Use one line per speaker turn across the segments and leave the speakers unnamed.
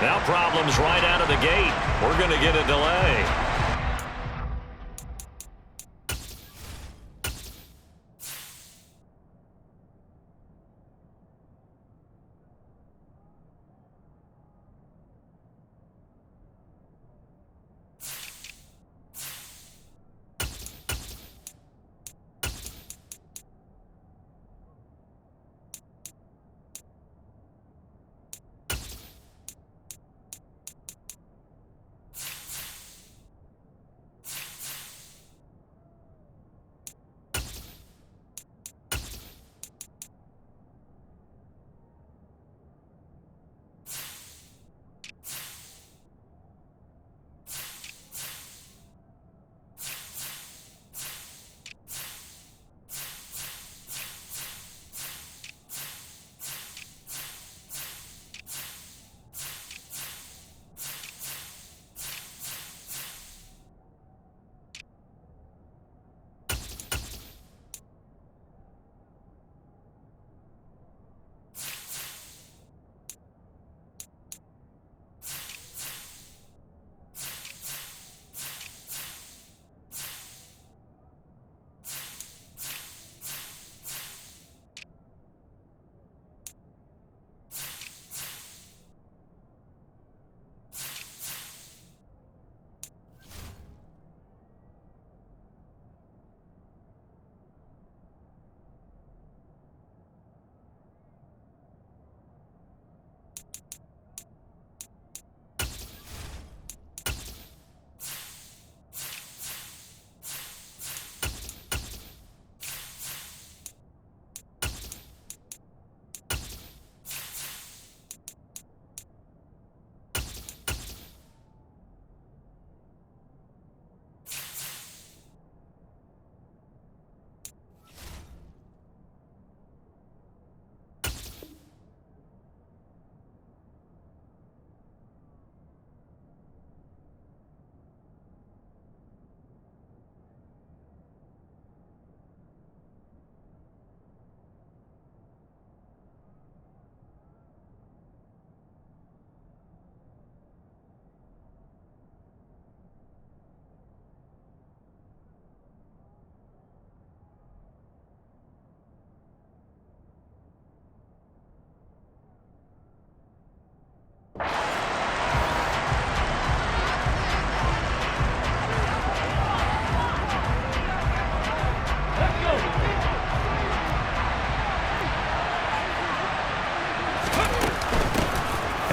Now problems right out of the gate. We're going to get a delay.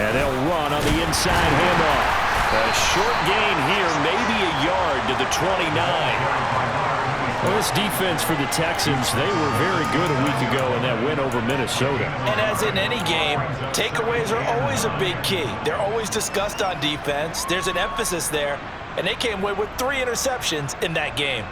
And they'll run on the inside handoff.
A short gain here, maybe a yard to the 29.
Well, this defense for the Texans, they were very good a week ago in that win over Minnesota.
And as in any game, takeaways are always a big key. They're always discussed on defense. There's an emphasis there, and they came away with 3 interceptions in that game.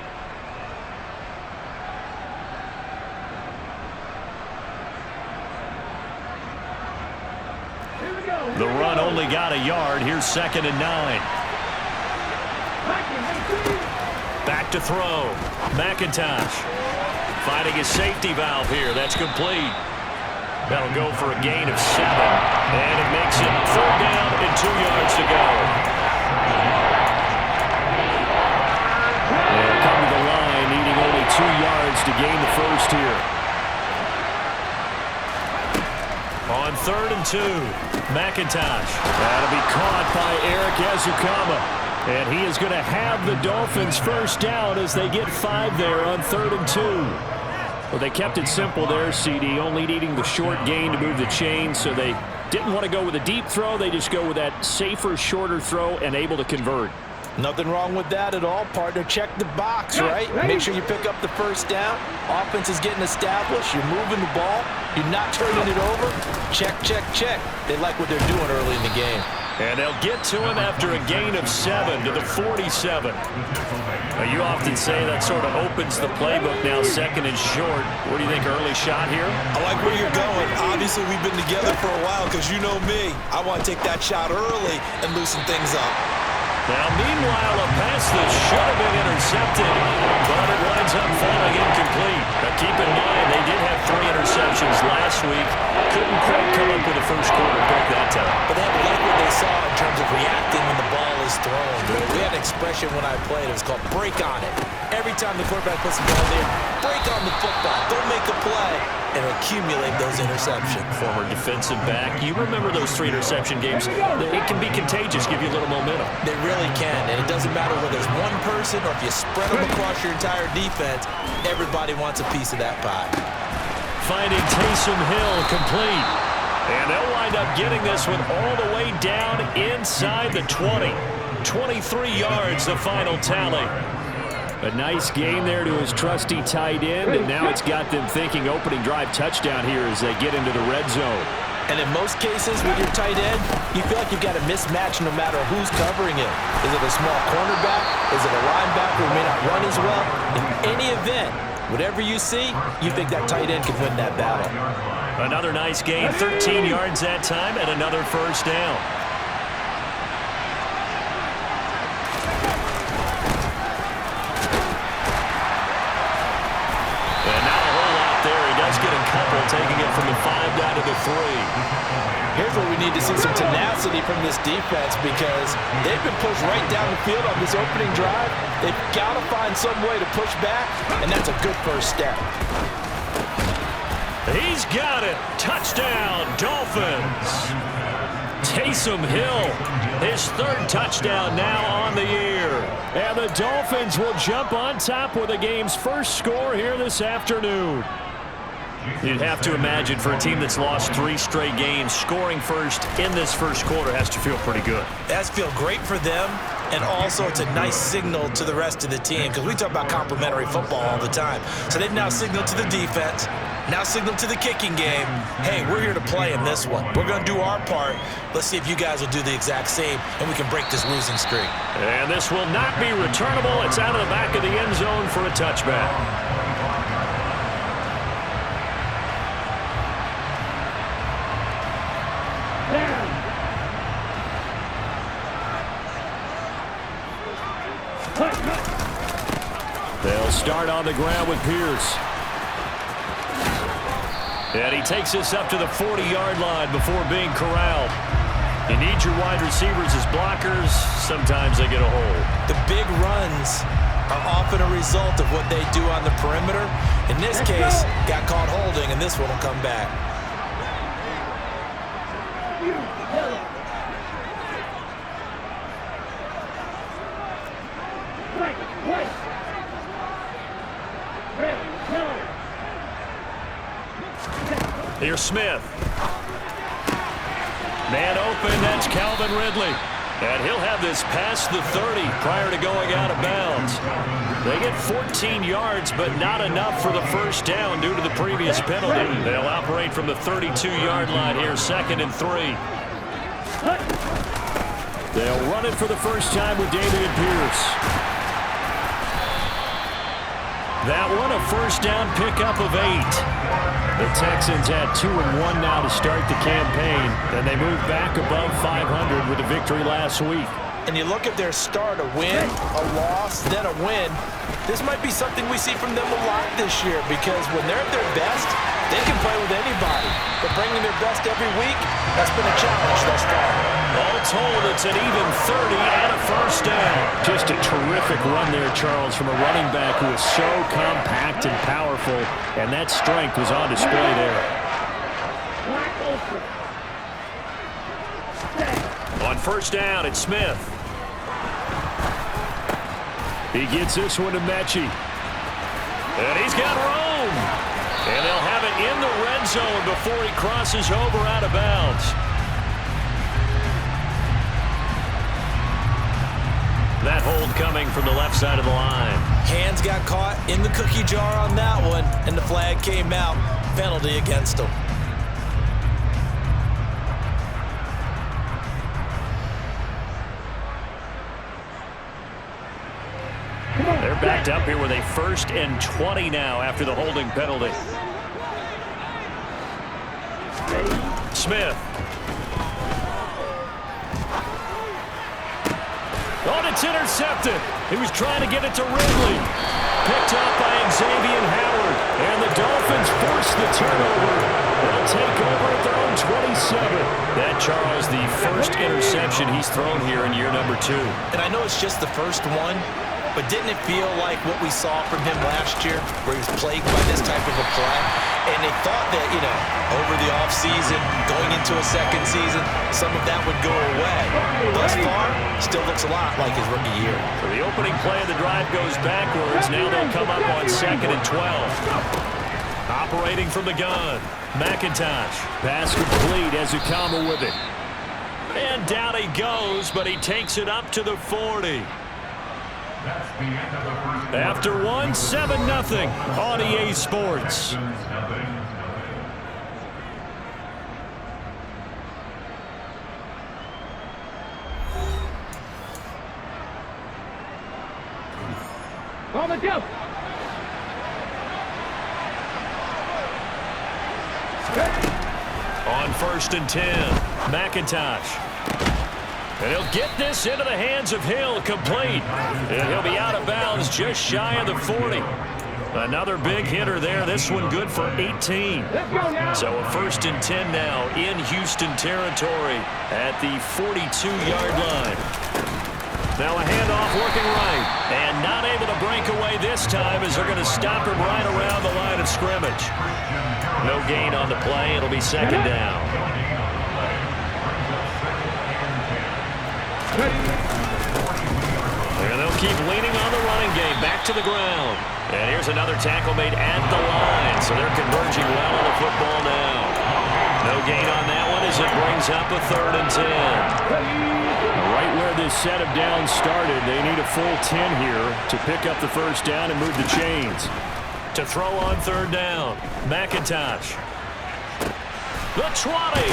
The run only got a yard. Here's 2nd and 9. Back to throw. McIntosh finding his safety valve here. That's complete. That'll go for a gain of 7. And it makes it 3rd down and 2 yards to go.
They'll come to the line, needing only 2 yards to gain the first here.
On 3rd and 2, McIntosh.
That'll be caught by Eric Ezukama. And he is going to have the Dolphins first down as they get 5 there on 3rd and 2. Well, they kept it simple there, CD, only needing the short gain to move the chain, so they didn't want to go with a deep throw. They just go with that safer, shorter throw and able to convert.
Nothing wrong with that at all, partner. Check the box, right? Make sure you pick up the first down. Offense is getting established. You're moving the ball. You're not turning it over. Check, check, check. They like what they're doing early in the game.
And they'll get to him after a gain of 7 to the 47. Now, you often say that sort of opens the playbook now, 2nd and short. What do you think, early shot here?
I like where you're going. Obviously, we've been together for a while because you know me. I want to take that shot early and loosen things up.
Now, meanwhile, a pass that should have been intercepted, but it winds up falling incomplete. Now, keep in mind, they did have 3 interceptions last week. Couldn't quite come up with a first quarter pick that time.
But they have to like what they you saw in terms of reacting when the ball is thrown. We had an expression when I played. It was called break on it. Every time the quarterback puts the ball there, break on the football. Don't make a play and accumulate those interceptions.
Former defensive back. You remember those 3 interception games. It can be contagious, give you a little momentum.
They really can, and it doesn't matter whether it's one person or if you spread them across your entire defense, everybody wants a piece of that pie.
Finding Taysom Hill complete. And they'll wind up getting this one all the way down inside the 20. 23 yards, the final tally. A nice gain there to his trusty tight end, and now it's got them thinking opening drive touchdown here as they get into the red zone.
And in most cases with your tight end, you feel like you've got a mismatch no matter who's covering it. Is it a small cornerback? Is it a linebacker who may not run as well? In any event, whatever you see, you think that tight end can win that battle.
Another nice gain, 13 yards that time, and another first down. And now a whole lot there. He does get a couple, taking it from the 5 down to the 3.
Here's where we need to see some tenacity from this defense because they've been pushed right down the field on this opening drive. They've got to find some way to push back, and that's a good first step.
He's got it. Touchdown, Dolphins. Taysom Hill, his 3rd touchdown now on the year. And the Dolphins will jump on top with the game's first score here this afternoon. You'd have to imagine for a team that's lost 3 straight games, scoring first in this first quarter has to feel pretty good.
It has to feel great for them, and also it's a nice signal to the rest of the team because we talk about complementary football all the time. So they've now signaled to the defense, now signaled to the kicking game, hey, we're here to play in this one. We're going to do our part. Let's see if you guys will do the exact same, and we can break this losing streak.
And this will not be returnable. It's out of the back of the end zone for a touchback. They'll start on the ground with Pierce. And he takes this up to the 40-yard line before being corralled. You need your wide receivers as blockers. Sometimes they get a hold.
The big runs are often a result of what they do on the perimeter. In this case, got caught holding, and this one will come back.
Here's Smith. Man open, that's Calvin Ridley. And he'll have this past the 30 prior to going out of bounds. They get 14 yards, but not enough for the first down due to the previous penalty. They'll operate from the 32-yard line here, 2nd and 3. They'll run it for the first time with Dameon Pierce. That one a first down pickup of 8. The Texans had 2-1 now to start the campaign, and they moved back above 500 with a victory last week.
And you look at their start, a win, a loss, then a win. This might be something we see from them a lot this year because when they're at their best, they can play with anybody. But bringing their best every week, that's been a challenge thus far.
All told, it's an even 30 and a first down. Just a terrific run there, Charles, from a running back who is so compact and powerful, and that strength was on display there. On first down, it's Smith. He gets this one to Mechie. And he's got room. And they'll have it in the red zone before he crosses over out of bounds. That hold coming from the left side of the line.
Hands got caught in the cookie jar on that one, and the flag came out. Penalty against him.
They're backed up here with a 1st and 20 now after the holding penalty. Smith. Oh, it's intercepted. He was trying to get it to Ridley. Picked up by Xavier Howard. And the Dolphins force the turnover. They'll take over at their own 27.
That, Charles, the first interception he's thrown here in year number 2.
And I know it's just the first one, but didn't it feel like what we saw from him last year, where he was plagued by this type of a play? And they thought that, over the offseason, going into a second season, some of that would go away. Thus far, still looks a lot like his rookie year.
So the opening play of the drive goes backwards. Now they'll come up on 2nd and 12. Operating from the gun, McIntosh.
Pass complete as Ukama with it.
And down he goes, but he takes it up to the 40. After one, 7-0 on EA Sports.
On the jump.
On 1st and 10, McIntosh. And he'll get this into the hands of Hill, complete. And he'll be out of bounds just shy of the 40. Another big hitter there. This one good for 18. So a 1st and 10 now in Houston territory at the 42-yard line. Now a handoff working right. And not able to break away this time as they're going to stop him right around the line of scrimmage. No gain on the play. It'll be 2nd down. And they'll keep leaning on the running game. Back to the ground. And here's another tackle made at the line. So they're converging well on the football now. No gain on that one as it brings up a 3rd and 10.
Right where this set of downs started, they need a full 10 here to pick up the 1st down and move the chains.
To throw on 3rd down, McIntosh. The 20.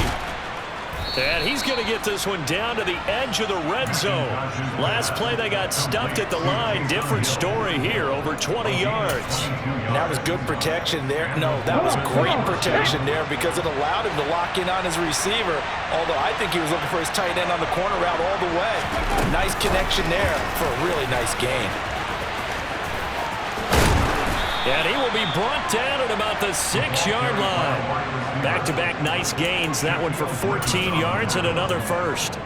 And he's going to get this one down to the edge of the red zone. Last play, they got stuffed at the line. Different story here, over 20 yards.
That was good protection there. No, that was great protection there because it allowed him to lock in on his receiver, although I think he was looking for his tight end on the corner route all the way. Nice connection there for a really nice gain.
And he will be brought down at about the 6-yard line. Back-to-back nice gains. That one for 14 yards and another 1st.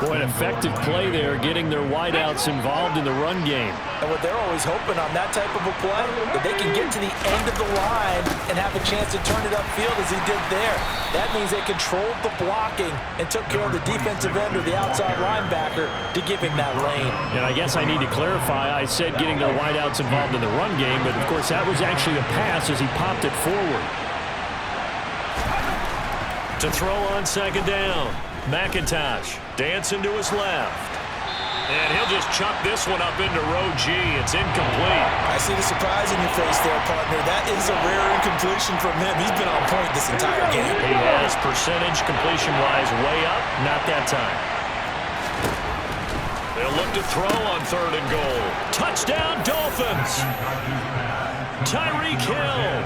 Boy, an effective play there, getting their wideouts involved in the run game.
And what they're always hoping on that type of a play, that they can get to the end of the line and have a chance to turn it upfield as he did there. That means they controlled the blocking and took care of the defensive end or the outside linebacker to give him that lane.
And I guess I need to clarify, I said getting their wideouts involved in the run game, but of course that was actually a pass as he popped it forward.
To throw on 2nd down, McIntosh dancing to his left. And he'll just chuck this one up into row G. It's incomplete.
I see the surprise in your face there, partner. That is a rare incompletion from him. He's been on point this entire game.
He has percentage completion-wise way up. Not that time. They'll look to throw on 3rd and goal. Touchdown, Dolphins. Tyreek Hill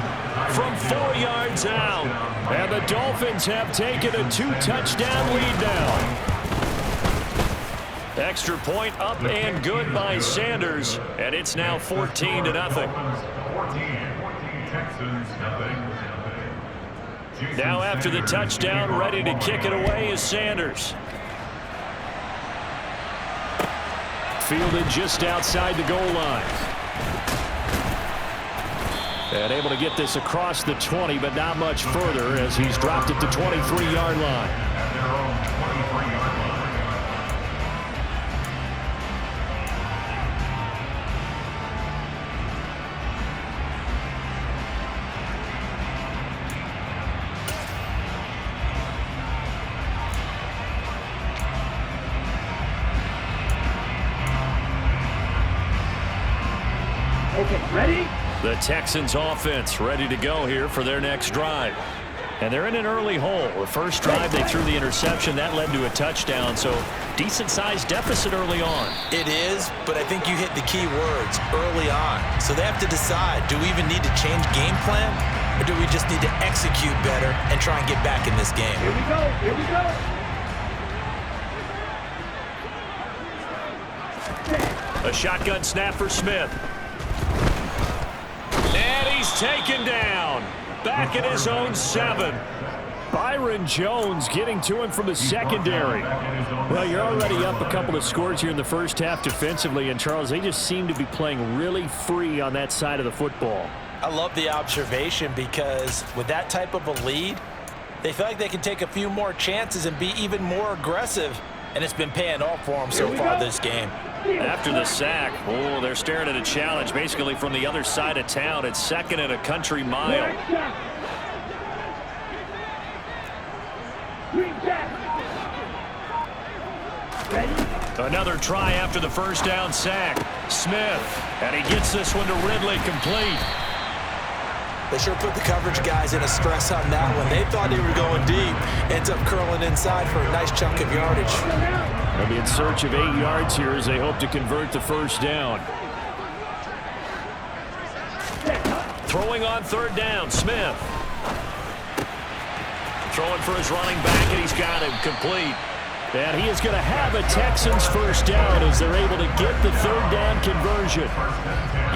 from 4 yards out.
And the Dolphins have taken a 2-touchdown lead now.
Extra point up and good by Sanders, and it's now 14-0. Now after the touchdown, ready to kick it away is Sanders.
Fielded just outside the goal line. And able to get this across the 20, but not much further as he's dropped it to 23-yard line.
Okay, ready?
The Texans offense ready to go here for their next drive. And they're in an early hole. The first drive, they threw the interception. That led to a touchdown, so decent-sized deficit early on.
It is, but I think you hit the key words, early on. So they have to decide, do we even need to change game plan, or do we just need to execute better and try and get back in this game?
Here we go, here we go.
A shotgun snap for Smith. And he's taken down. Back at his own 7.
Byron Jones getting to him from the secondary. Well, you're already up a couple of scores here in the first half defensively, and Charles, they just seem to be playing really free on that side of the football.
I love the observation because with that type of a lead, they feel like they can take a few more chances and be even more aggressive, and it's been paying off for them so far this game.
After the sack, oh, they're staring at a challenge basically from the other side of town. It's 2nd and a country mile. Another try after the first down sack. Smith, and he gets this one to Ridley complete.
They sure put the coverage guys in a stress on that one. They thought they were going deep. Ends up curling inside for a nice chunk of yardage.
They'll be in search of 8 yards here as they hope to convert the first down.
Throwing on 3rd down, Smith. Throwing for his running back, and he's got him complete.
And he is going to have a Texans first down as they're able to get the 3rd down conversion.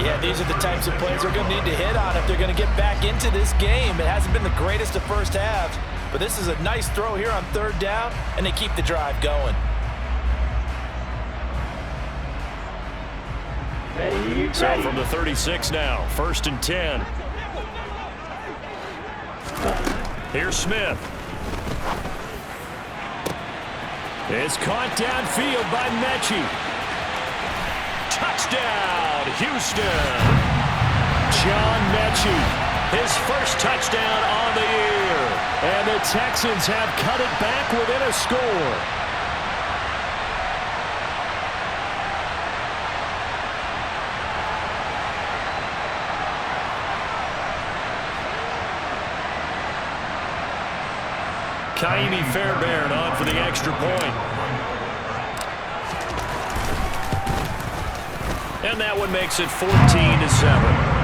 Yeah, these are the types of plays they're going to need to hit on if they're going to get back into this game. It hasn't been the greatest of first halves, but this is a nice throw here on 3rd down, and they keep the drive going.
So from the 36 now, 1st and 10. Here's Smith.
It's caught downfield by Mechie.
Touchdown, Houston.
John Mechie,
His first touchdown on the year.
and the Texans have cut it back within a score.
Kaimi Fairbairn on for the extra point. And that one makes it 14-7.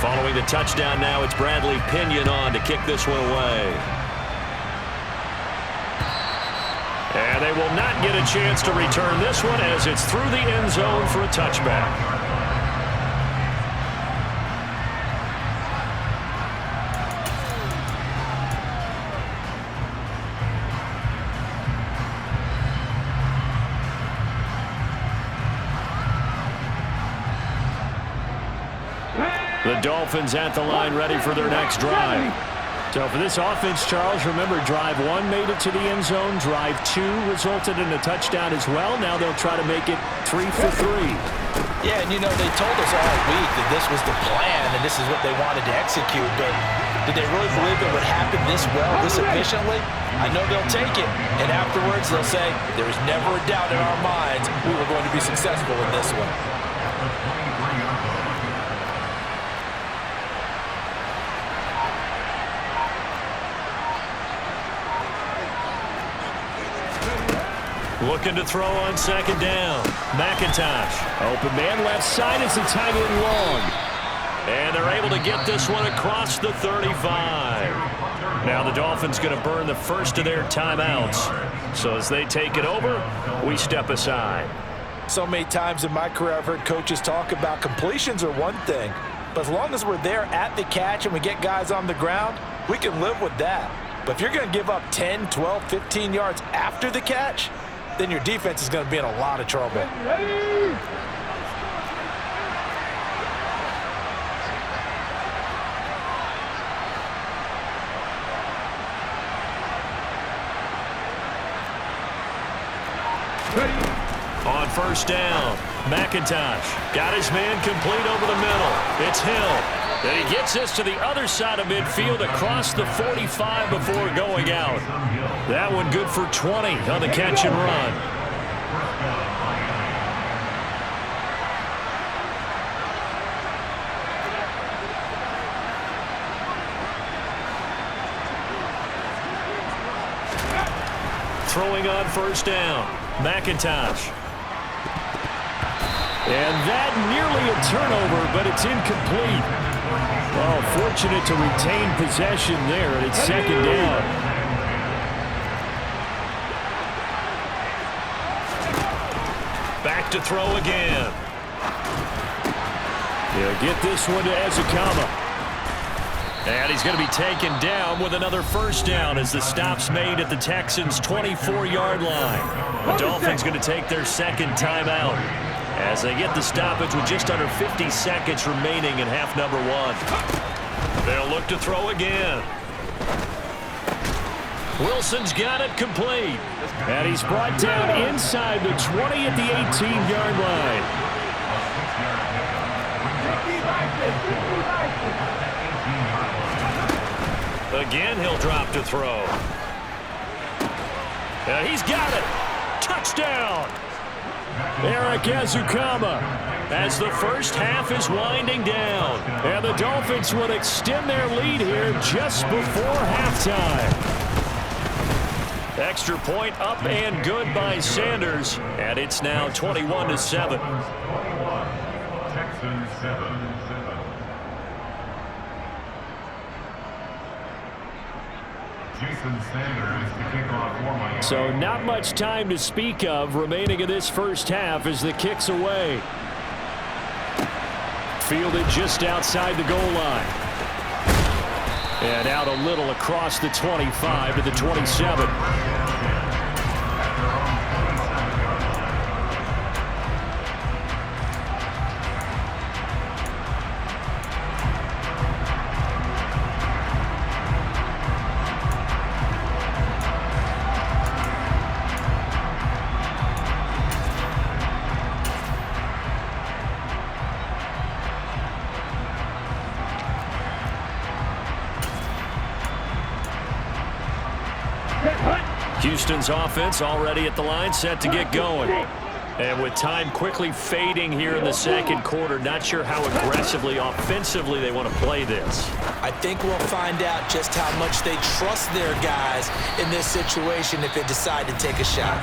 Following the touchdown now, it's Bradley Pinion on to kick this one away. And they will not get a chance to return this one as it's through the end zone for a touchback. The Dolphins at the line ready for their next drive.
So for this offense, Charles, remember drive 1 made it to the end zone. Drive 2 resulted in a touchdown as well. Now they'll try to make it 3 for 3.
Yeah, and you know, they told us all week that this was the plan and this is what they wanted to execute, but did they really believe it would happen this well, this efficiently? I know they'll take it, and afterwards they'll say, there was never a doubt in our minds we were going to be successful in this one.
Looking to throw on 2nd down. McIntosh.
Open man left side as the tight end long.
And they're able to get this one across the 35. Now the Dolphins going to burn the first of their timeouts. So as they take it over, we step aside.
So many times in my career I've heard coaches talk about completions are one thing, but as long as we're there at the catch and we get guys on the ground, we can live with that. But if you're going to give up 10, 12, 15 yards after the catch, then your defense is going to be in a lot of trouble.
On 1st down, McIntosh got his man complete over the middle. It's Hill. And he gets this to the other side of midfield across the 45 before going out. That one good for 20 on the catch and run. Throwing on 1st down, McIntosh.
And that nearly a turnover, but it's incomplete. Well, fortunate to retain possession there, and it's second down.
Back to throw again.
He'll get this one to Ezekama.
And he's going to be taken down with another first down as the stop's made at the Texans' 24-yard line. The Dolphins going to take their second timeout as they get the stoppage with just under 50 seconds remaining in half number one. They'll look to throw again. Wilson's got it complete.
And he's brought down inside the 20 at the 18-yard line.
Again, he'll drop to throw. And he's got it. Touchdown.
Eric Ezekama as the first half is winding down. And the Dolphins will extend their lead here just before halftime.
Extra point up and good by Sanders. And it's now 21-7.
Texans 7.
So not much time to speak of remaining in this first half as the kick's away. Fielded just outside the goal line. And out a little across the 25 to the 27.
Houston's offense already at the line, set to get going. And with time quickly fading here in the second quarter, not sure how aggressively, offensively they want to play this.
I think we'll find out just how much they trust their guys in this situation if they decide to take a shot.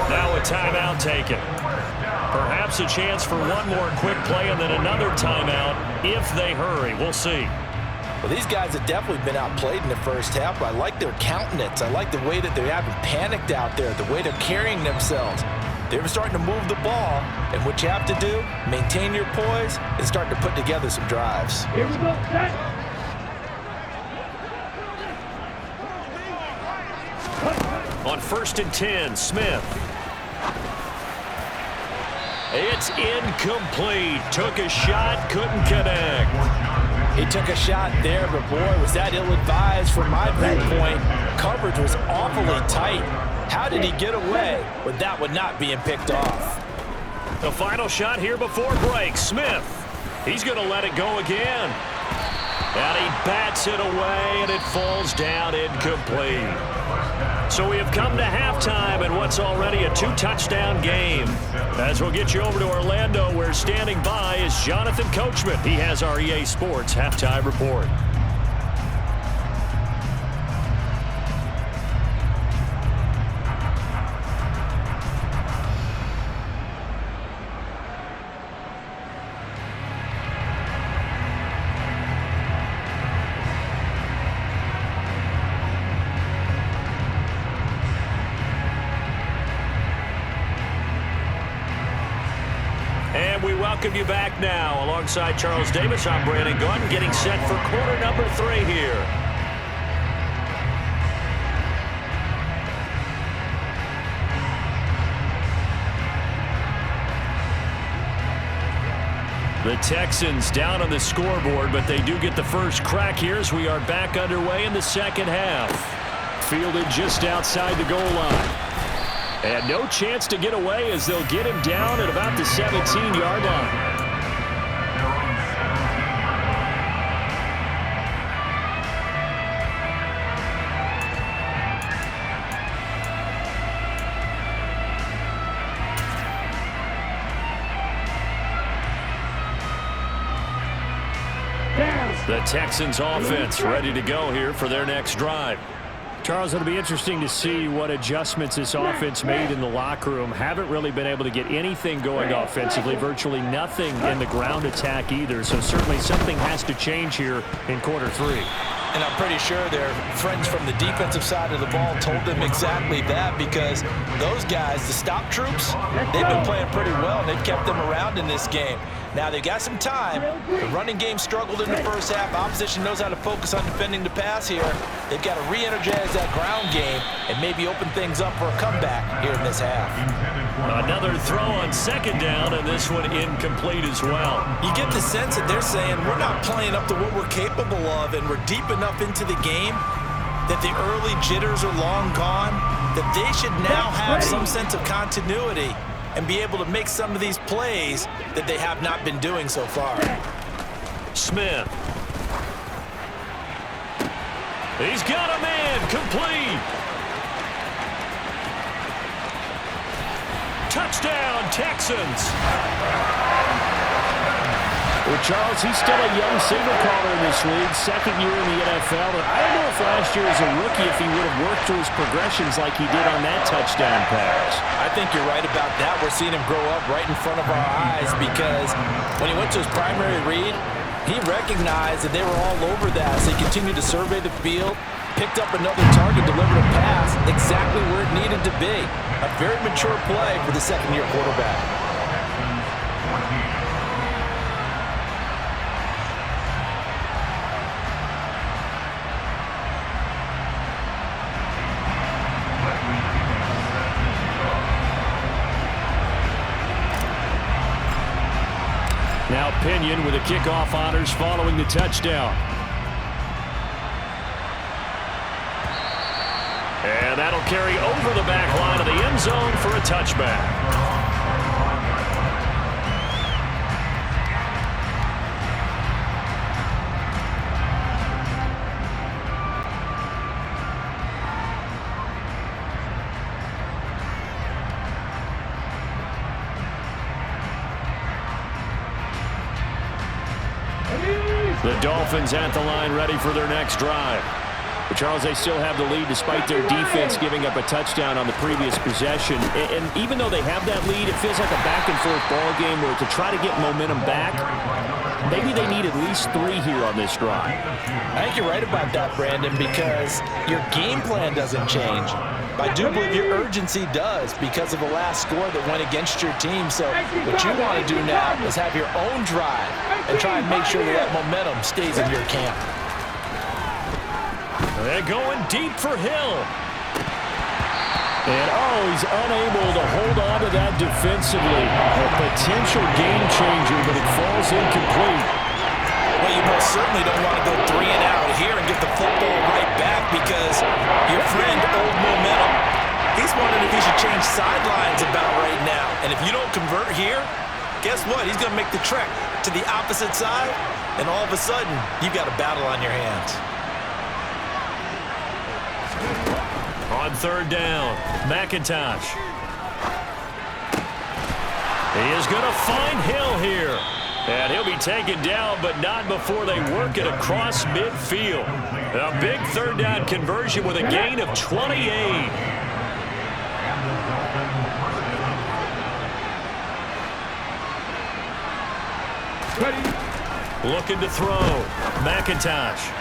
Now a timeout taken. Perhaps a chance for one more quick play and then another timeout if they hurry. We'll see.
Well, these guys have definitely been outplayed in the first half, but I like their countenance. I like the way that they haven't panicked out there, the way they're carrying themselves. They're starting to move the ball, and what you have to do, maintain your poise and start to put together some drives.
Here we go, set.
On 1st and 10, Smith. It's incomplete. Took a shot, couldn't connect.
He took a shot there, but boy, was that ill-advised from my viewpoint. Coverage was awfully tight. How did he get away with that one not being picked off?
The final shot here before break. Smith. He's going to let it go again. And he bats it away, and it falls down incomplete. So we have come to halftime in what's already a two-touchdown game. As we'll get you over to Orlando, where standing by is Jonathan Coachman. He has our EA Sports halftime report. We welcome you back now. Alongside Charles Davis, I'm Brandon Gordon, getting set for quarter number 3 here. The Texans down on the scoreboard, but they do get the first crack here as we are back underway in the second half.
Fielded just outside the goal line. And no chance to get away as they'll get him down at about the 17-yard line. The Texans offense ready to go here for their next drive. Charles, it'll be interesting to see what adjustments this offense made in the locker room. Haven't really been able to get anything going offensively, virtually nothing in the ground attack either. So certainly something has to change here in quarter 3.
And I'm pretty sure their friends from the defensive side of the ball told them exactly that, because those guys, the stop troops, they've been playing pretty well, and they've kept them around in this game. Now, they've got some time. The running game struggled in the first half. Opposition knows how to focus on defending the pass here. They've got to re-energize that ground game and maybe open things up for a comeback here in this half.
Another throw on second down, and this one incomplete as well.
You get the sense that they're saying we're not playing up to what we're capable of, and we're deep enough into the game that the early jitters are long gone, that they should now have some sense of continuity and be able to make some of these plays that they have not been doing so far.
Smith. He's got a man, complete. Touchdown, Texans.
Well, Charles, he's still a young signal caller in this league, second year in the NFL. And I don't know if last year as a rookie if he would have worked through his progressions like he did on that touchdown pass.
I think you're right about that. We're seeing him grow up right in front of our eyes, because when he went to his primary read, he recognized that they were all over that. So he continued to survey the field, picked up another target, delivered a pass exactly where it needed to be. A very mature play for the second-year quarterback.
Now Pinion with the kickoff honors following the touchdown.
And that'll carry over the back line of the end zone for a touchback.
The Dolphins at the line, ready for their next drive. But Charles, they still have the lead despite their defense giving up a touchdown on the previous possession. And even though they have that lead, it feels like a back-and-forth ball game where to try to get momentum back, maybe they need at least 3 here on this drive.
I think you're right about that, Brandon, because your game plan doesn't change. I do believe your urgency does because of the last score that went against your team. So what you want to do now is have your own drive and try and make sure that momentum stays in your camp.
They're going deep for Hill.
And, he's unable to hold on to that defensively. A potential game changer, but it falls incomplete.
Well, you most certainly don't want to go 3 and out here and get the football right back, because your friend, Old Momentum, he's wondering if he should change sidelines about right now. And if you don't convert here, guess what? He's going to make the trek to the opposite side, and all of a sudden, you've got a battle on your hands.
On third down, McIntosh. He is going to find Hill here. And he'll be taken down, but not before they work it across midfield. A big third down conversion with a gain of 28. Looking to throw. McIntosh.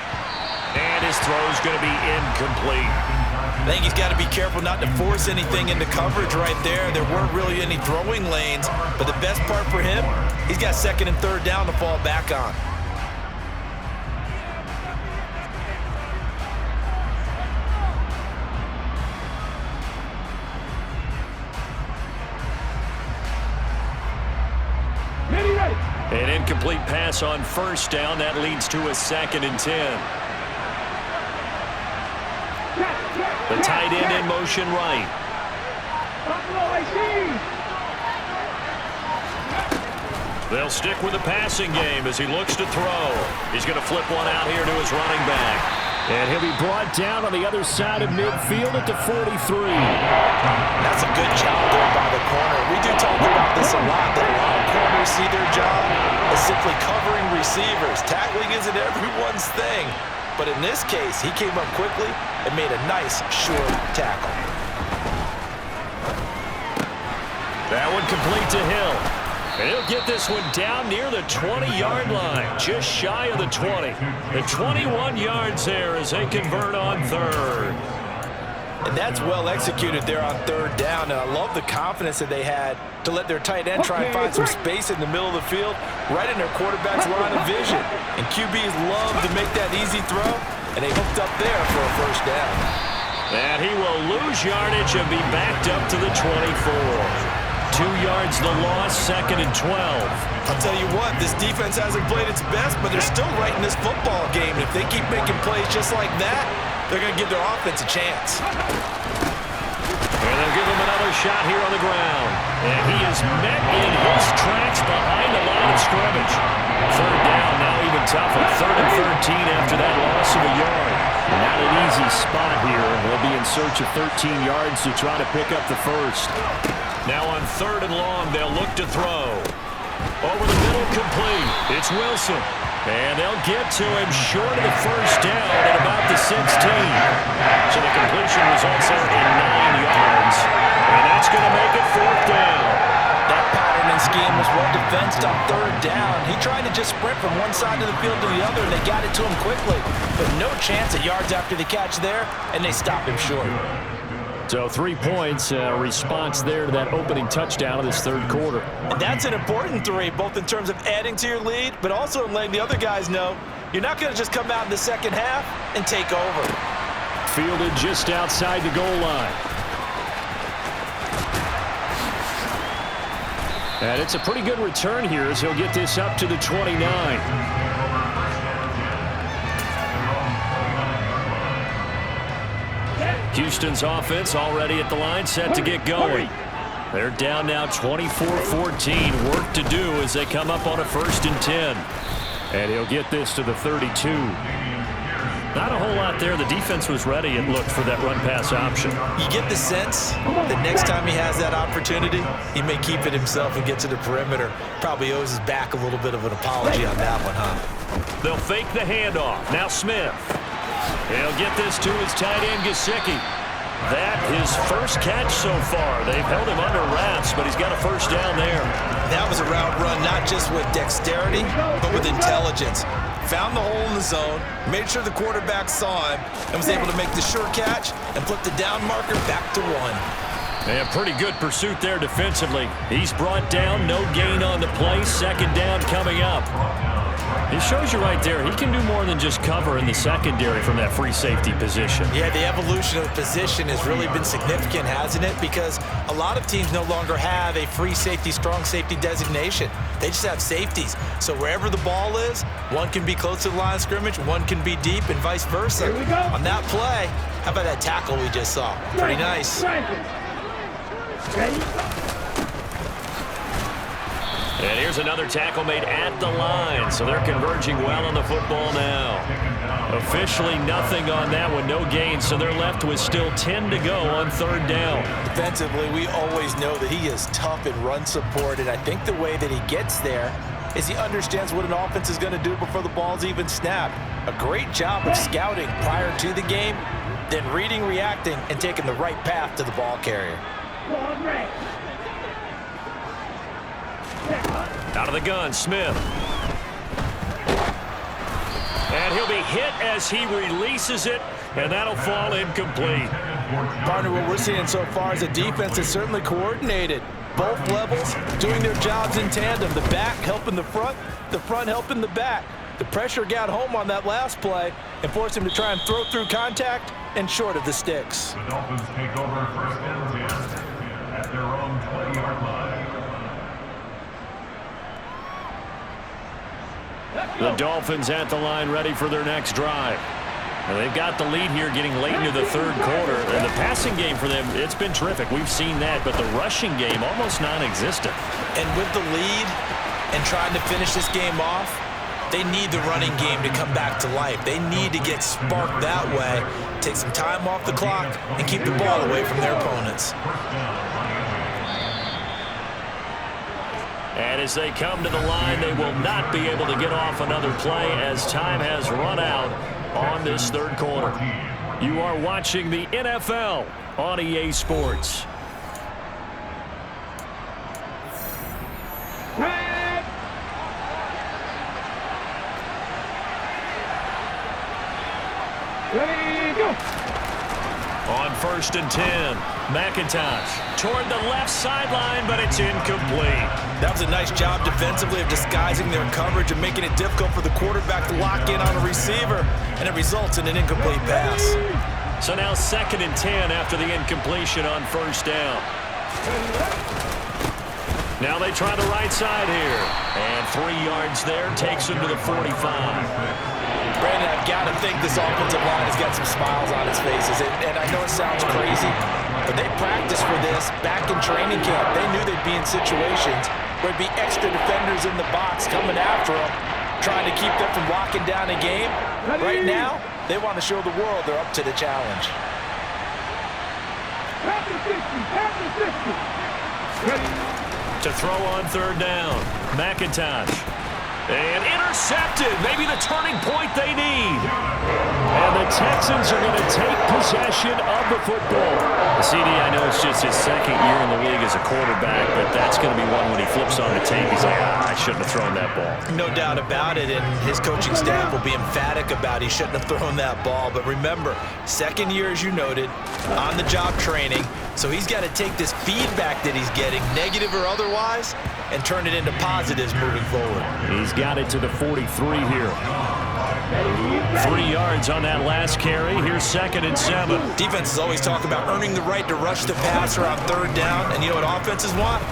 And his throw's going to be incomplete.
I think he's got to be careful not to force anything into coverage right there. There weren't really any throwing lanes, but the best part for him, he's got second and third down to fall back on.
An incomplete pass on first down. That leads to a 2nd and 10. The tight end in motion right. They'll stick with the passing game as he looks to throw. He's going to flip one out here to his running back.
And he'll be brought down on the other side of midfield at the 43.
That's a good job there by the corner. We do talk about this a lot, that a lot of corners see their job as simply covering receivers. Tackling isn't everyone's thing. But in this case, he came up quickly and made a nice, short tackle.
That one complete to Hill. And he'll get this one down near the 20-yard line, just shy of the 20. The 21 yards there as they convert on third.
And that's well executed there on third down. And I love the confidence that they had to let their tight end try and find some space in the middle of the field, right in their quarterback's line of vision. And QBs love to make that easy throw, and they hooked up there for a first down.
And he will lose yardage and be backed up to the 24. 2 yards the loss, 2nd and 12.
I'll tell you what, this defense hasn't played its best, but they're still right in this football game. And if they keep making plays just like that, they're going to give their offense a chance.
And they'll give him another shot here on the ground. And he is met in his tracks behind the line of scrimmage. Third down, now even tougher. 3rd and 13 after that loss of a yard. Not an easy spot here. They'll be in search of 13 yards to try to pick up the first. Now on 3rd and long, they'll look to throw. Over the middle, complete. It's Wilson. And they'll get to him short of the first down at about the 16. So the completion results there in 9 yards. And that's going to make it 4th down.
That pattern and scheme was well defensed on 3rd down. He tried to just sprint from one side of the field to the other, and they got it to him quickly. But no chance of yards after the catch there, and they stopped him short.
So 3 points, response there to that opening touchdown of this third quarter.
And that's an important 3, both in terms of adding to your lead, but also in letting the other guys know you're not going to just come out in the second half and take over.
Fielded just outside the goal line. And it's a pretty good return here as he'll get this up to the 29. Houston's offense already at the line, set to get going. They're down now 24-14. Work to do as they come up on a 1st and 10. And he'll get this to the 32. Not a whole lot there. The defense was ready and looked for that run-pass option.
You get the sense that next time he has that opportunity, he may keep it himself and get to the perimeter. Probably owes his back a little bit of an apology on that one, huh?
They'll fake the handoff. Now Smith. He'll get this to his tight end, Gesicki. That his first catch so far. They've held him under wraps, but he's got a first down there.
That was a route run, not just with dexterity, but with intelligence. Found the hole in the zone, made sure the quarterback saw him, and was able to make the sure catch and put the down marker back to 1.
And pretty good pursuit there defensively. He's brought down, no gain on the play. 2nd down coming up. It shows you right there, he can do more than just cover in the secondary from that free safety position.
Yeah, the evolution of position has really been significant, hasn't it? Because a lot of teams no longer have a free safety, strong safety designation. They just have safeties. So wherever the ball is, one can be close to the line of scrimmage, one can be deep, and vice versa.
Here we go.
On that play, how about that tackle we just saw? Pretty nice.
Ready?
And here's another tackle made at the line, so they're converging well on the football now. Officially nothing on that one, no gain, so they're left with still 10 to go on 3rd down.
Defensively, we always know that he is tough in run support, and I think the way that he gets there is he understands what an offense is going to do before the ball's even snapped. A great job of scouting prior to the game, then reading, reacting, and taking the right path to the ball carrier.
Out of the gun, Smith. And he'll be hit as he releases it, and that'll fall incomplete.
Partner, what we're seeing so far is a defense that's certainly coordinated. Both levels doing their jobs in tandem. The back helping the front helping the back. The pressure got home on that last play and forced him to try and throw through contact and short of the sticks.
The Dolphins take over 1st and 10 at their own 20-yard line.
The Dolphins at the line ready for their next drive. And they've got the lead here getting late into the 3rd quarter. And the passing game for them, it's been terrific. We've seen that, but the rushing game almost non-existent.
And with the lead and trying to finish this game off, they need the running game to come back to life. They need to get sparked that way, take some time off the clock, and keep the ball away from their opponents.
And as they come to the line, they will not be able to get off another play as time has run out on this third quarter. You are watching the NFL on EA Sports.
Ready, go.
On 1st and 10, McIntosh toward the left sideline, but it's incomplete.
That was a nice job defensively of disguising their coverage and making it difficult for the quarterback to lock in on a receiver, and it results in an incomplete pass.
So now 2nd and 10 after the incompletion on 1st down. Now they try the right side here, and 3 yards there takes them to the 45.
Brandon, I've got to think this offensive line has got some smiles on its faces, and I know it sounds crazy, but they practiced for this back in training camp. They knew they'd be in situations where there'd be extra defenders in the box coming after them, trying to keep them from locking down a game. Right now, they want to show the world they're up to the challenge.
To throw on 3rd down, McIntosh. And intercepted, maybe the turning point they need. And the Texans are going to take possession of the football. CD, I know it's just his 2nd year in the league as a quarterback, but that's going to be one when he flips on the tape. He's like, I shouldn't have thrown that ball.
No doubt about it, and his coaching staff will be emphatic about he shouldn't have thrown that ball. But remember, 2nd year, as you noted, on-the-job training, so he's got to take this feedback that he's getting, negative or otherwise, and turn it into positives moving forward.
He's got it to the 43 here. 3 yards on that last carry. Here's 2nd and 7.
Defenses always talk about earning the right to rush the passer on 3rd down, and you know what offenses want?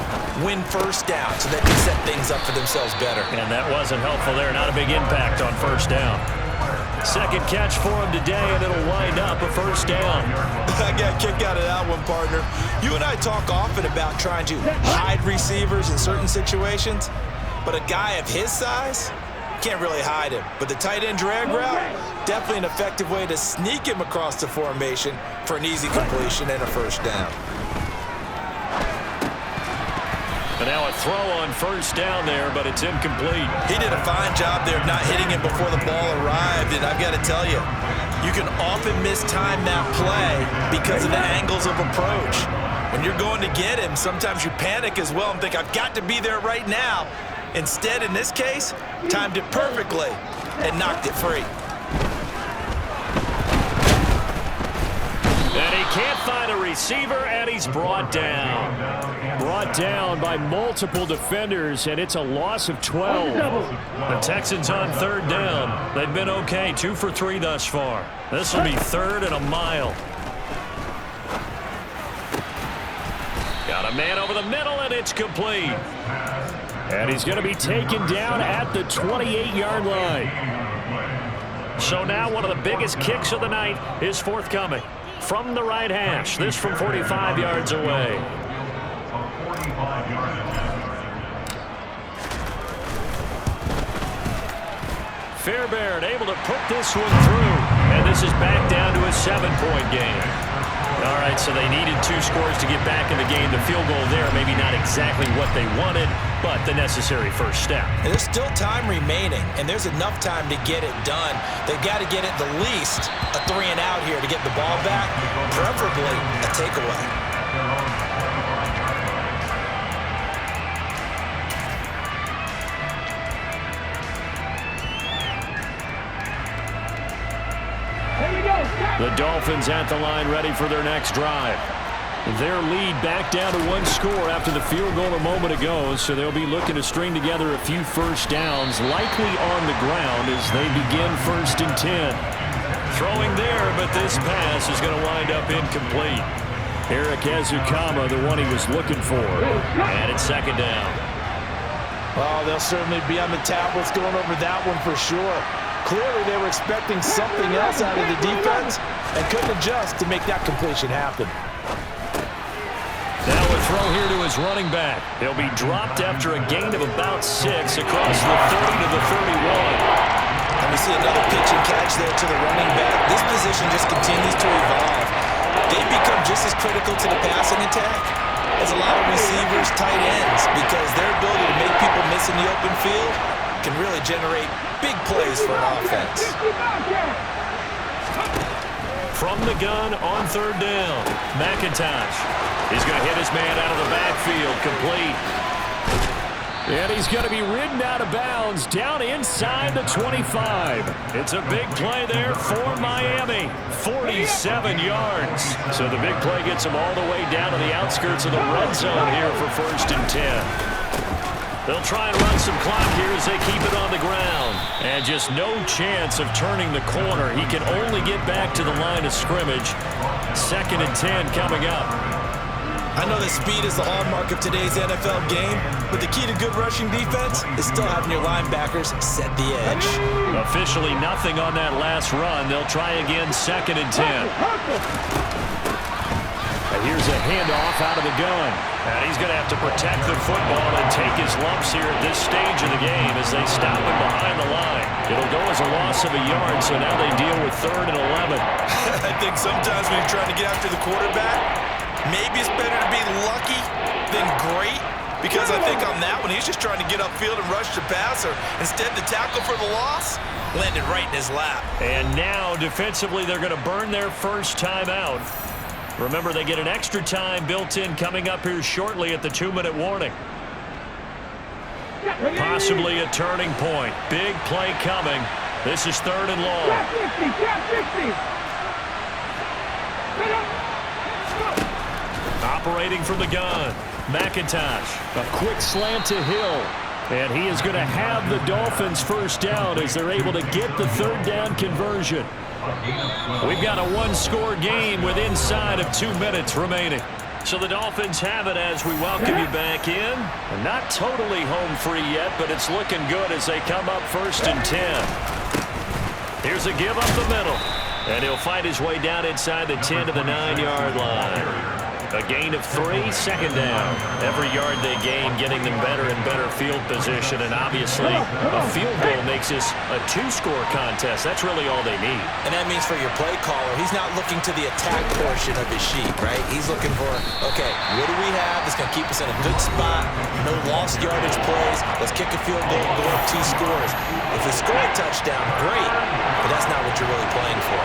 Win 1st down, so they can set things up for themselves better.
And that wasn't helpful there. Not a big impact on 1st down. 2nd catch for him today, and it'll wind up a 1st down.
I got a kick out of that one, partner. You and I talk often about trying to hide receivers in certain situations, but a guy of his size can't really hide him. But the tight end drag route, definitely an effective way to sneak him across the formation for an easy completion and a 1st down.
And now a throw on 1st down there, but it's incomplete.
He did a fine job there of not hitting him before the ball arrived, and I've got to tell you, you can often mistime that play because of the angles of approach. When you're going to get him, sometimes you panic as well and think, I've got to be there right now. Instead, in this case, timed it perfectly and knocked it free.
And he can't find a receiver, and he's brought down. Brought down by multiple defenders, and it's a loss of 12. The Texans on 3rd down. They've been okay, 2 for 3 thus far. This will be 3rd and a mile. Got a man over the middle, and it's complete. And he's going to be taken down at the 28-yard line. So now one of the biggest kicks of the night is forthcoming. From the right hash, this from 45 yards away. Fairbairn able to put this one through, and this is back down to a 7-point game. All right, so they needed 2 scores to get back in the game. The field goal there, maybe not exactly what they wanted, but the necessary first step.
And there's still time remaining, and there's enough time to get it done. They've got to get at the least a 3 and out here to get the ball back, preferably a takeaway.
The Dolphins at the line ready for their next drive. Their lead back down to 1 score after the field goal a moment ago, so they'll be looking to string together a few first downs, likely on the ground as they begin 1st and 10. Throwing there, but this pass is going to wind up incomplete. Eric Ezukama, the one he was looking for. And it's 2nd down.
Well, they'll certainly be on the tablets going over that one for sure. Clearly, they were expecting something else out of the defense and couldn't adjust to make that completion happen.
Now a throw here to his running back. He'll be dropped after a gain of about 6 across the 30 to the 31.
And we see another pitch and catch there to the running back. This position just continues to evolve. They become just as critical to the passing attack as a lot of receivers, tight ends, because their ability to make people miss in the open field can really generate big plays for an offense.
from the gun on third down. McIntosh. He's going to hit his man out of the backfield. Complete.
And he's going to be ridden out of bounds down inside the 25. It's a big play there for Miami. 47 yards. So the big play gets them all the way down to the outskirts of the red zone here for 1st and 10. They'll try and run some clock here as they keep it on the ground. And just no chance of turning the corner. He can only get back to the line of scrimmage. 2nd and 10 coming up.
I know that speed is the hallmark of today's NFL game, but the key to good rushing defense is still having your linebackers set the edge.
Officially nothing on that last run. They'll try again 2nd and 10.
And here's a handoff out of the gun.
And he's going to have to protect the football and take his lumps here at this stage of the game as they stop him behind the line. It'll go as a loss of a yard, so now they deal with 3rd and 11.
I think sometimes when you're trying to get after the quarterback, maybe it's better to be lucky than great, because I think on that one, he's just trying to get upfield and rush the passer. Instead, the tackle for the loss landed right in his lap.
And now, defensively, they're going to burn their first time out. Remember, they get an extra time built in coming up here shortly at the 2-minute warning. Possibly a turning point. Big play coming. This is 3rd and long. Operating from the gun. McIntosh.
A quick slant to Hill. And he is going to have the Dolphins first down as they're able to get the 3rd down conversion.
We've got a 1-score game with inside of 2 minutes remaining. So the Dolphins have it as we welcome you back in. And not totally home free yet, but it's looking good as they come up 1st and 10. Here's a give up the middle. And he'll fight his way down inside the 10 to the 9-yard line. A gain of 3, 2nd down. Every yard they gain, getting them better and better field position. And obviously, a field goal makes this a 2-score contest. That's really all they need.
And that means for your play caller, he's not looking to the attack portion of his sheet, right? He's looking for, okay, what do we have that's going to keep us in a good spot? No lost yardage plays. Let's kick a field goal and go up 2 scores. If we score a touchdown, great. But that's not what you're really playing for.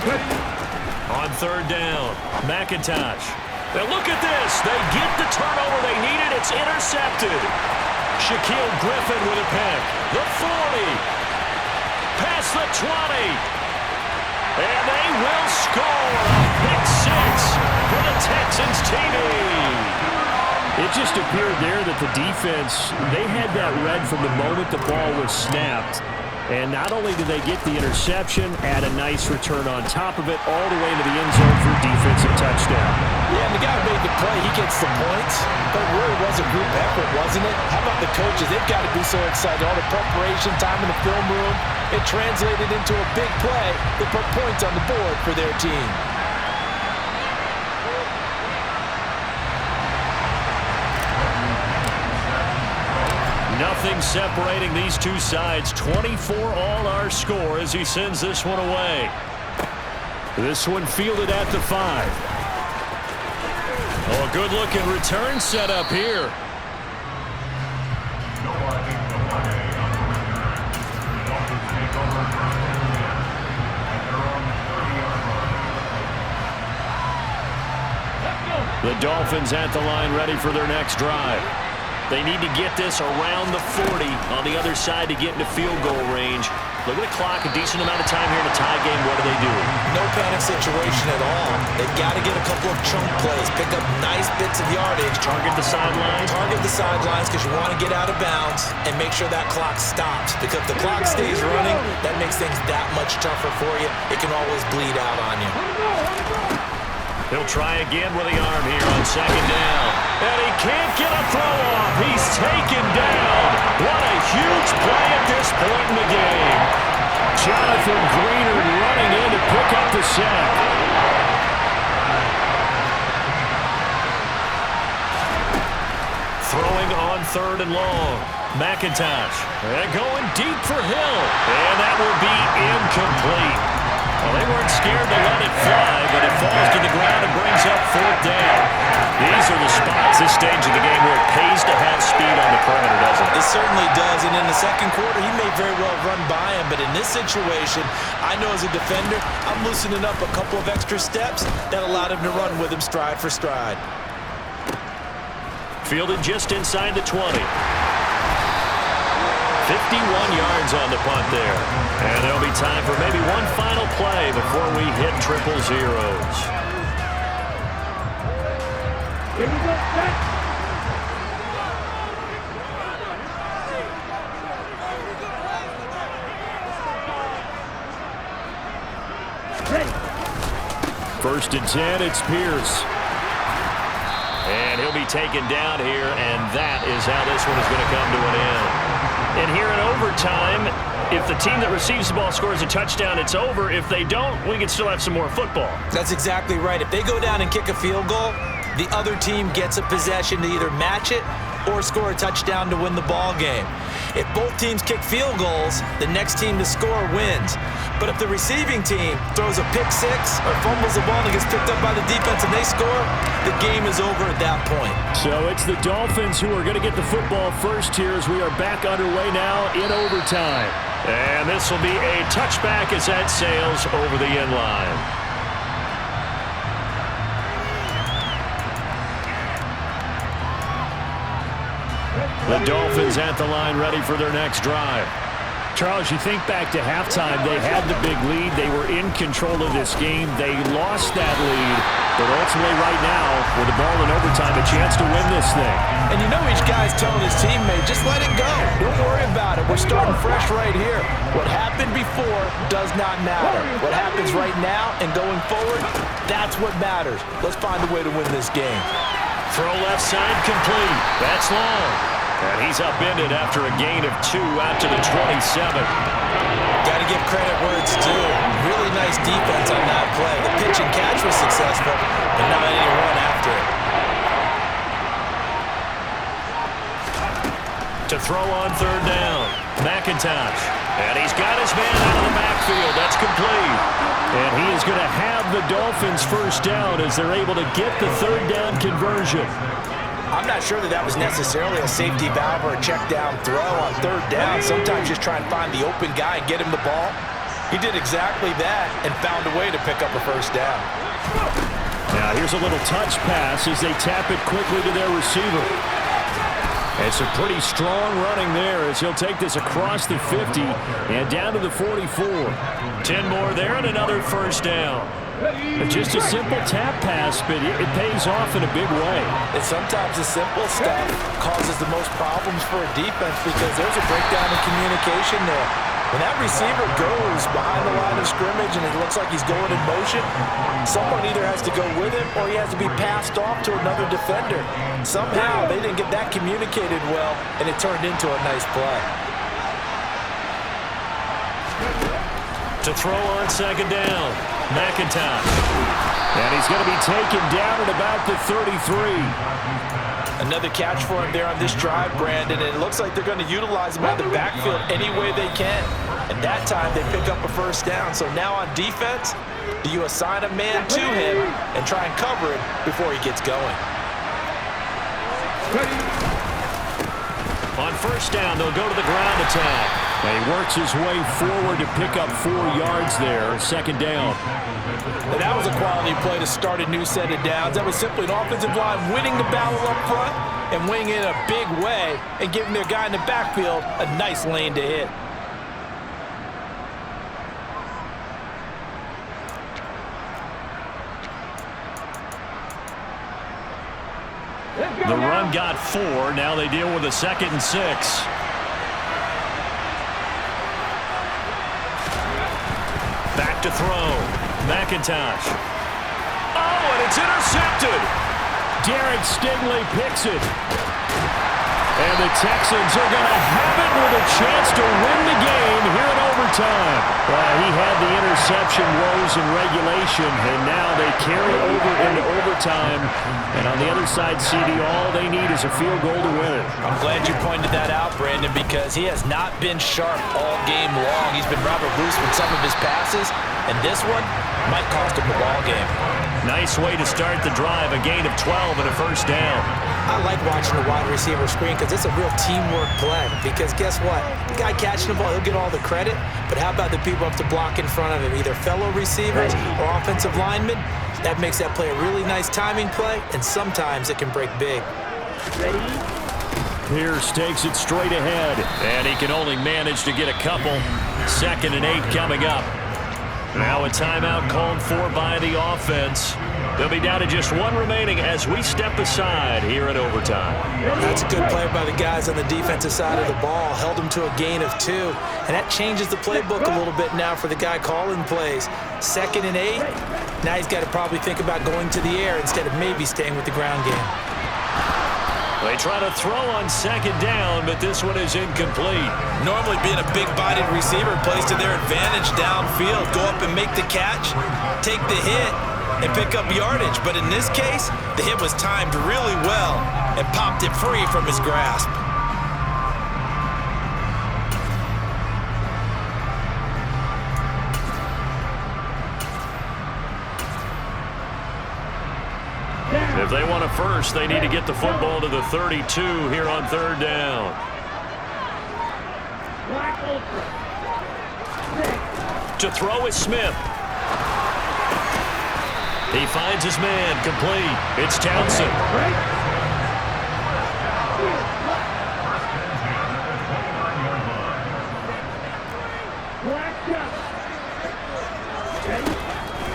On 3rd down, McIntosh. Now look at this. They get the turnover they needed. It's intercepted. Shaquille Griffin with a pick. The 40. Past the 20. And they will score a pick 6 for the Texans TV.
It just appeared there that the defense, they had that read from the moment the ball was snapped. And not only did they get the interception, add a nice return on top of it, all the way into the end zone for a defensive touchdown.
Yeah, and the guy made the play. He gets the points. But it really was a group effort, wasn't it? How about the coaches? They've got to be so excited. All the preparation time in the film room, it translated into a big play that put points on the board for their team.
Nothing separating these two sides. 24 all our score as he sends this one away.
This one fielded at the 5.
Oh, a good-looking return set up here. The Dolphins at the line ready for their next drive. They need to get this around the 40 on the other side to get into field goal range. Look at the clock, a decent amount of time here in a tie game. What do they do?
No panic situation at all. They've got to get a couple of chunk plays, pick up nice bits of yardage.
Target the sidelines?
Target the sidelines because you want to get out of bounds and make sure that clock stops. Because if the clock stays running, that makes things that much tougher for you. It can always bleed out on you.
He'll try again with the arm here on 2nd down. And he can't get a throw off. He's taken down. What a huge play at this point in the game.
Jonathan Greener running in to pick up the sack.
Throwing on 3rd and long. McIntosh. And going deep for Hill. And that will be incomplete. Well, they weren't scared to let it fly, but it falls to the ground and brings up 4th down. He's these are the spots, this stage of the game, where it pays to have speed on the perimeter, doesn't it?
It certainly does, and in the second quarter, he may very well run by him, but in this situation, I know as a defender, I'm loosening up a couple of extra steps that allowed him to run with him stride for stride.
Fielded just inside the 20. 51 yards on the punt there. And there'll be time for maybe one final play before we hit triple zeros.
Here we go, set.
First and 10, it's Pierce.
And he'll be taken down here, and that is how this one is going to come to an end. And here in overtime, if the team that receives the ball scores a touchdown, it's over. If they don't, we can still have some more football.
That's exactly right. If they go down and kick a field goal, the other team gets a possession to either match it or score a touchdown to win the ball game. If both teams kick field goals, the next team to score wins. But if the receiving team throws a pick six or fumbles the ball and gets picked up by the defense and they score, the game is over at that point.
So it's the Dolphins who are going to get the football first here as we are back underway now in overtime.
And this will be a touchback as that sails over the end line.
The Dolphins at the line ready for their next drive. Charles, you think back to halftime, they had the big lead. They were in control of this game. They lost that lead. But ultimately right now, with the ball in overtime, a chance to win this thing.
And you know each guy's telling his teammate, just let it go. Don't worry about it. We're starting fresh right here. What happened before does not matter. What happens right now and going forward, that's what matters. Let's find a way to win this game.
Throw left side complete. That's long. And he's upended after a gain of 2 out to the 27.
Got to give credit where it's due. Really nice defense on that play. The pitch and catch was successful, but not any run after it.
To throw on third down, McIntosh. And he's got his man out of the backfield. That's complete.
And he is going to have the Dolphins first down as they're able to get the third down conversion.
I'm not sure that was necessarily a safety valve or a check down throw on third down. Sometimes just try and find the open guy and get him the ball. He did exactly that and found a way to pick up a first down.
Now here's a little touch pass as they tap it quickly to their receiver. It's a pretty strong running there as he'll take this across the 50 and down to the 44.
10 more there and another first down.
Just a simple tap pass, but it pays off in a big way.
And sometimes the simple stuff causes the most problems for a defense because there's a breakdown in communication there. When that receiver goes behind the line of scrimmage and it looks like he's going in motion, someone either has to go with him or he has to be passed off to another defender. Somehow they didn't get that communicated well, and it turned into a nice play.
To throw on second down, McIntosh.
And he's going to be taken down at about the 33.
Another catch for him there on this drive, Brandon, and it looks like they're going to utilize him out of the backfield any way they can. And that time they pick up a first down. So now on defense, do you assign a man to him and try and cover him before he gets going?
On first down, they'll go to the ground attack.
And he works his way forward to pick up 4 yards there, second down.
And that was a quality play to start a new set of downs. That was simply an offensive line winning the battle up front and winning it in a big way and giving their guy in the backfield a nice lane to hit.
The run got 4. Now they deal with a 2nd and 6. Back to throw. McIntosh. Oh, and it's intercepted.
Derek Stingley picks it. And the Texans are going to have it with a chance to win the game here in overtime. He had the interception woes in regulation, and now they carry over into overtime. And on the other side, CD, all they need is a field goal to win it.
I'm glad you pointed that out, Brandon, because he has not been sharp all game long. He's been rather loose with some of his passes, and this one might cost him the ball game.
Nice way to start the drive, a gain of 12 and a first down.
I like watching the wide receiver screen because it's a real teamwork play. Because guess what? The guy catching the ball, he'll get all the credit. But how about the people up to block in front of him, either fellow receivers or offensive linemen? That makes that play a really nice timing play, and sometimes it can break big.
Pierce takes it straight ahead.
And he can only manage to get a couple. 2nd and 8 coming up. Now a timeout called for by the offense. They'll be down to just one remaining as we step aside here in overtime.
That's a good play by the guys on the defensive side of the ball. Held them to a gain of 2. And that changes the playbook a little bit now for the guy calling plays. 2nd and 8. Now he's got to probably think about going to the air instead of maybe staying with the ground game.
They try to throw on 2nd down, but this one is incomplete.
Normally being a big-bodied receiver plays to their advantage downfield. Go up and make the catch, take the hit, and pick up yardage. But in this case, the hit was timed really well and popped it free from his grasp.
If they want a first, they need to get the football to the 32 here on 3rd down. To throw is Smith. He finds his man, complete. It's Townsend.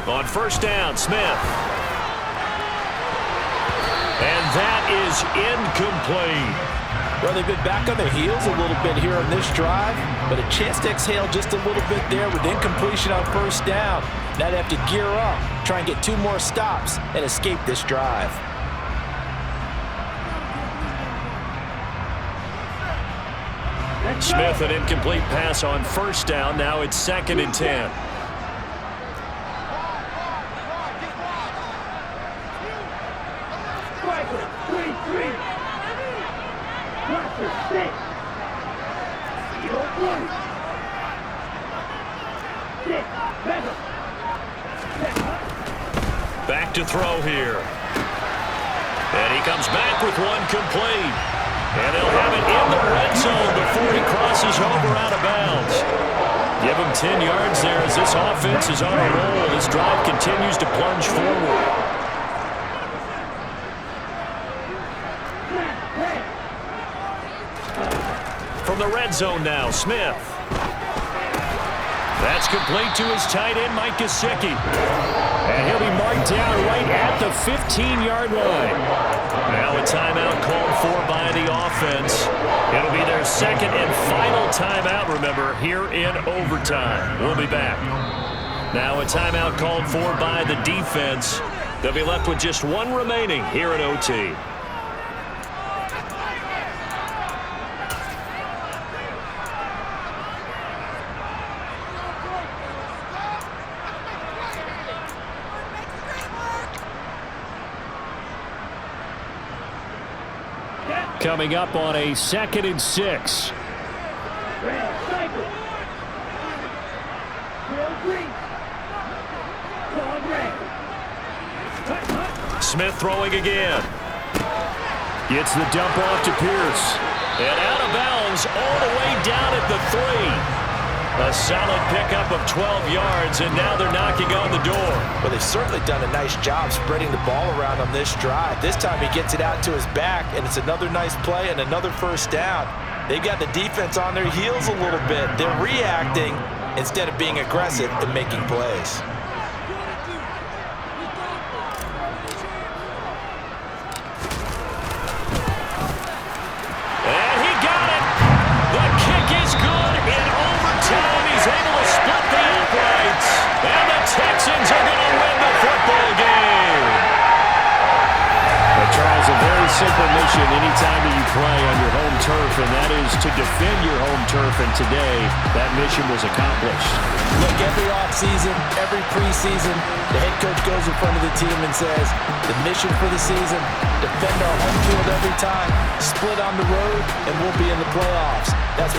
On 1st down, Smith. And that is incomplete.
Well, they've been back on their heels a little bit here on this drive, but a chance to exhale just a little bit there with incompletion on 1st down. Now they have to gear up, try and get 2 more stops, and escape this drive.
Smith, an incomplete pass on 1st down. Now it's 2nd and 10. Back to throw here. And he comes back with one complete. And they'll have it in the red zone before he crosses over out of bounds. Give him 10 yards there as this offense is on a roll. This drive continues to plunge forward. From the red zone now, Smith. That's complete to his tight end, Mike Gesicki.
And he'll be marked down right at the 15-yard line.
Now a timeout called for by the offense. It'll be their 2nd and final timeout, remember, here in overtime. We'll be back. Now a timeout called for by the defense. They'll be left with just one remaining here in OT.
Coming up on a 2nd and 6.
Smith throwing again.
Gets the dump off to Pierce.
And out of bounds all the way down at the 3. A solid pickup of 12 yards, and now they're knocking on the door.
Well, they've certainly done a nice job spreading the ball around on this drive. This time he gets it out to his back, and it's another nice play and another 1st down. They've got the defense on their heels a little bit. They're reacting instead of being aggressive and making plays.
And he got it. The kick is good in overtime. He's able to split the uprights. And the Texans are going to win the football game.
But Charles, a very simple mission mission anytime that you play on your home turf, and that is to defend your home turf. And today, that mission was accomplished.
Look, every offseason, every preseason, the head coach goes in front of the team and says, the mission for the season, defend our home field every time, split on the road, and we'll be in the playoffs. That's why